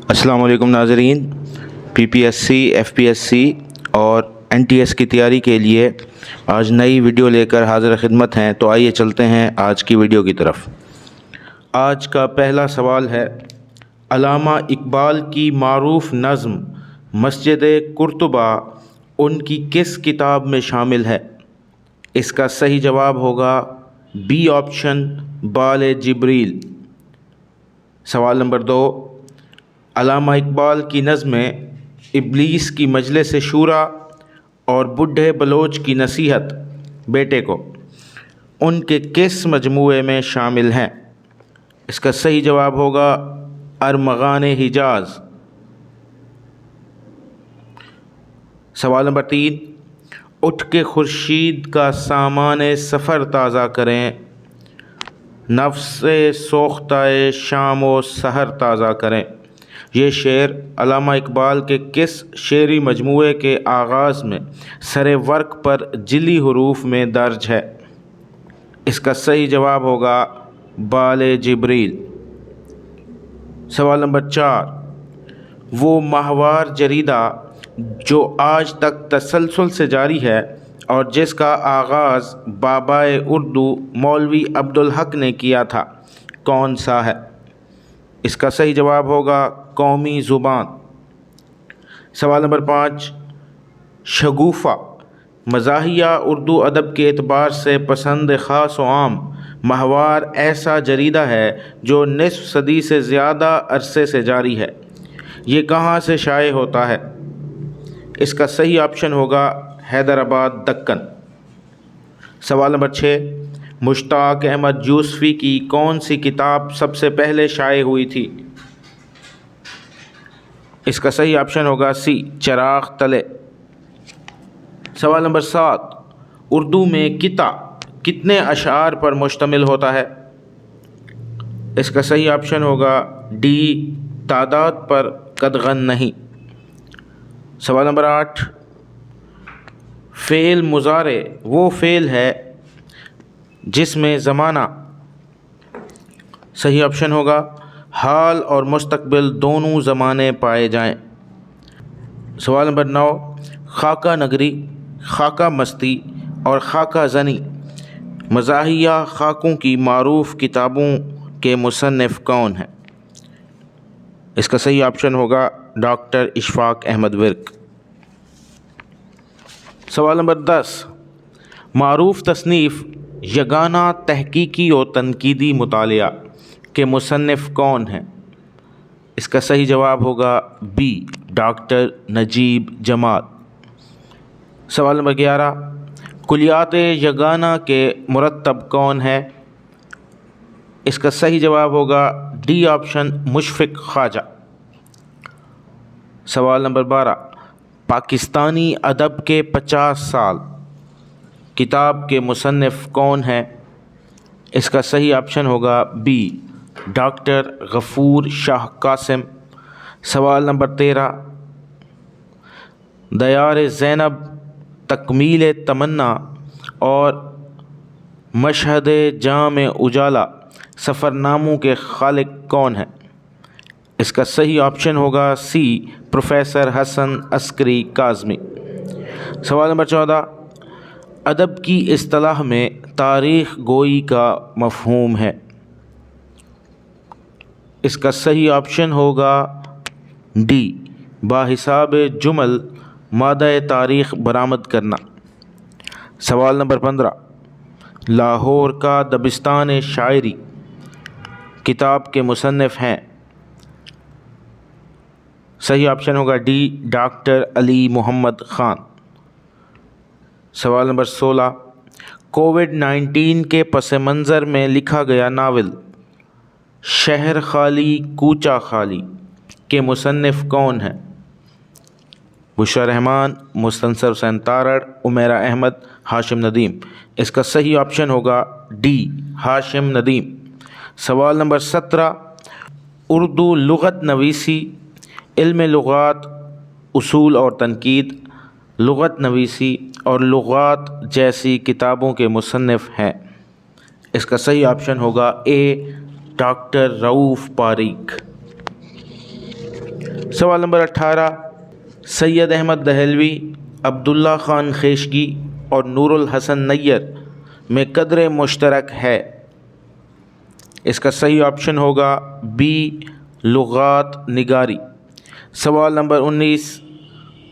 अस्सलाम वालेकुम नाज़रीन। PPSC, FPSC और NTS की तैयारी के लिए आज नई वीडियो लेकर हाज़िर खिदमत हैं। तो आइए चलते हैं आज की वीडियो की तरफ। आज का पहला सवाल है, अल्लामा इकबाल की मारूफ नज़्म मस्जिद कुर्तुबा उनकी किस किताब में शामिल है? इसका सही जवाब होगा बी ऑप्शन, बाल जिब्रील। सवाल नंबर 2, अल्लामा इकबाल की नज़्में इब्लीस की मजलिस शूरा और बूढ़े बलोच की नसीहत बेटे को उनके किस मजमूए में शामिल हैं? इसका सही जवाब होगा अरमगान हिजाज। सवाल नंबर 3, उठ के खुर्शीद का सामान सफ़र ताज़ा करें, नफ्स सोख्ताए शाम व सहर ताज़ा करें। ये शेर अल्लामा इकबाल के किस शेरी मजमूए के आगाज़ में सरे वर्क पर जिली हरूफ में दर्ज है? इसका सही जवाब होगा बाल जिब्रील। सवाल नंबर 4, वो माहवार जरीदा जो आज तक तसलसल से जारी है और जिसका आगाज़ बाबाए उर्दू मौलवी अब्दुल हक ने किया था, कौन सा है? इसका सही जवाब होगा कौमी ज़ुबान। सवाल नंबर 5, शगुफ़ा मज़ाहिया उर्दू अदब के एतबार से पसंद ख़ास व आम माहवार ऐसा जरीदा है जो निस्फ़ सदी से ज़्यादा अरसे से जारी है। ये कहाँ से शाये होता है? इसका सही ऑप्शन होगा हैदराबाद, दक्कन। सवाल नंबर 6, मुश्ताक अहमद यूसुफ़ी की कौन सी किताब सबसे पहले शाये हुई थी? इसका सही ऑप्शन होगा सी, चिराग तले। सवाल नंबर 7, उर्दू में किता कितने अशार पर मुश्तमिल होता है? इसका सही ऑप्शन होगा डी, तादाद पर कदगन नहीं। सवाल नंबर 8, फ़ेल मुज़ारे वो फ़ेल है जिसमें ज़माना, सही ऑप्शन होगा हाल और मुस्तकबिल दोनों ज़माने पाए जाएं। सवाल नंबर 9, खाका नगरी, खाका मस्ती और खाका ज़नी मज़ाहिया खाकों की मारूफ किताबों के मुसन्निफ़ कौन हैं? इसका सही ऑप्शन होगा डॉक्टर इशफ़ाक़ अहमद विर्क। सवाल नंबर 10, मारूफ तसनीफ़ यगाना तहकीकी और तनकीदी मुतालिया के मुसन्निफ़ कौन हैं? इसका सही जवाब होगा बी, डॉक्टर नजीब जमाल। सवाल नंबर 11, कुलियात यगाना के मुरत्तब कौन है? इसका सही जवाब होगा डी ऑप्शन, मुशफ़िक़ ख्वाजा। सवाल नंबर 12, पाकिस्तानी अदब के 50 साल किताब के मुसन्निफ़ कौन है? इसका सही ऑप्शन होगा बी, डॉक्टर गफ़ूर शाह कासिम। सवाल नंबर 13, दयार ज़ैनब, तकमील तमन्ना और मशहद जाम उजाला सफ़रनामों के खालिक कौन है? इसका सही ऑप्शन होगा सी, प्रोफेसर हसन अस्करी काज़मी। सवाल नंबर 14, अदब की इस्तिलाह में तारीख़ गोई का मफ़हूम है? इसका सही ऑप्शन होगा डी, बाहिसाब जुमल मादा तारीख़ बरामद करना। सवाल नंबर 15, लाहौर का दबिस्तान शायरी किताब के मुसन्निफ़ हैं? सही ऑप्शन होगा डी, डॉक्टर अली मोहम्मद ख़ान। सवाल नंबर 16, कोविड-19 के पस मंज़र में लिखा गया नावल शहर खाली कूचा खाली के मुसन्निफ़ कौन है? बुशरा रहमान, मुस्तनसर हुसैन तारड़, उमेरा अहमद, हाशिम नदीम। इसका सही ऑप्शन होगा डी, हाशिम नदीम। सवाल नंबर 17, उर्दू लुग़त नवीसी, इल्म लुग़ात, उसूल और तनकीद, लुग़त नवीसी और लुग़ात जैसी किताबों के मुसन्निफ़ हैं? इसका सही ऑप्शन होगा ए, डॉक्टर रऊफ़ पारीख। सवाल नंबर 18, सैयद अहमद दहलवी, अब्दुल्ला ख़ान खेशगी और नूरुल हसन नैयर में कदर मुश्तरक है। इसका सही ऑप्शन होगा बी, लुगात निगारी। सवाल नंबर 19,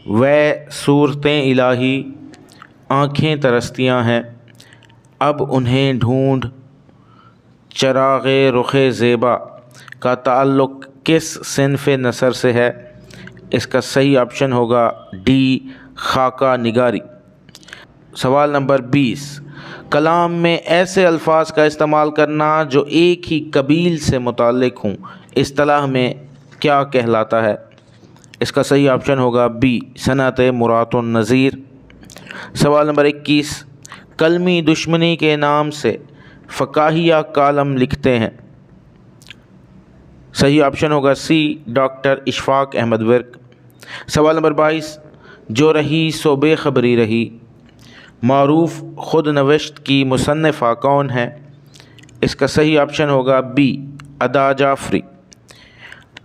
वह सूरतें इलाही आँखें तरसतियाँ हैं, अब उन्हें ढूंढ चराग़े रुख़े ज़ेबा का ताल्लुक़ किस सिन्फ़ नसर से है। इसका सही ऑप्शन होगा डी, खाका निगारी। सवाल नंबर 20, कलाम में ऐसे अल्फाज का इस्तेमाल करना जो एक ही कबील से मुताल्लिक़ हों, इस्तिलाह में क्या कहलाता है। इसका सही ऑप्शन होगा बी, सनअत मुरातुन नज़ीर। सवाल नंबर 21, कलमी दुश्मनी के नाम से फ़काहिया कालम लिखते हैं। सही ऑप्शन होगा सी, डॉक्टर इशफाक अहमद विर्क। सवाल नंबर 22, जो रही सो बेखबरी रही मारूफ खुद नविश्त की मुसन्निफ़ा कौन है। इसका सही ऑप्शन होगा बी, अदा जाफरी।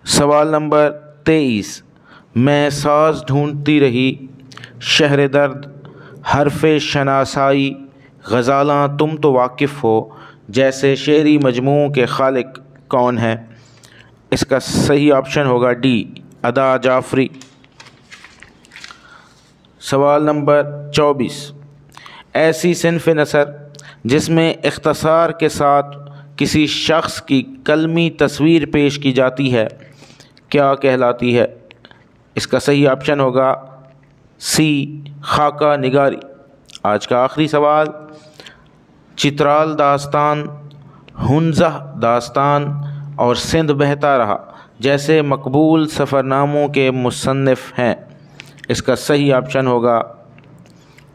सवाल नंबर 23, मैं साज़ ढूंढती रही शहर दर्द हरफ़े शनासाई ग़ज़ालां तुम तो वाकिफ़ हो जैसे शेरी मजमू के खालिक कौन है। इसका सही ऑप्शन होगा डी, अदा जाफरी। सवाल नंबर 24, ऐसी सिन्फ़ नसर जिसमें इख्तसार के साथ किसी शख्स की कलमी तस्वीर पेश की जाती है क्या कहलाती है। इसका सही ऑप्शन होगा सी, खाका निगारी। आज का आखिरी सवाल, चित्राल दास्तान, हुंज़ह दास्तान और सिंध बहता रहा जैसे मकबूल सफ़रनामों के मुसन्निफ़ हैं। इसका सही ऑप्शन होगा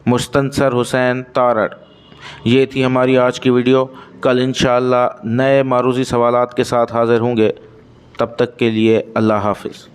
मुस्तनसर हुसैन तारड़। ये थी हमारी आज की वीडियो। कल इंशाअल्लाह नए मारूज़ी सवालात के साथ हाज़िर होंगे। तब तक के लिए अल्लाह हाफ़िज़।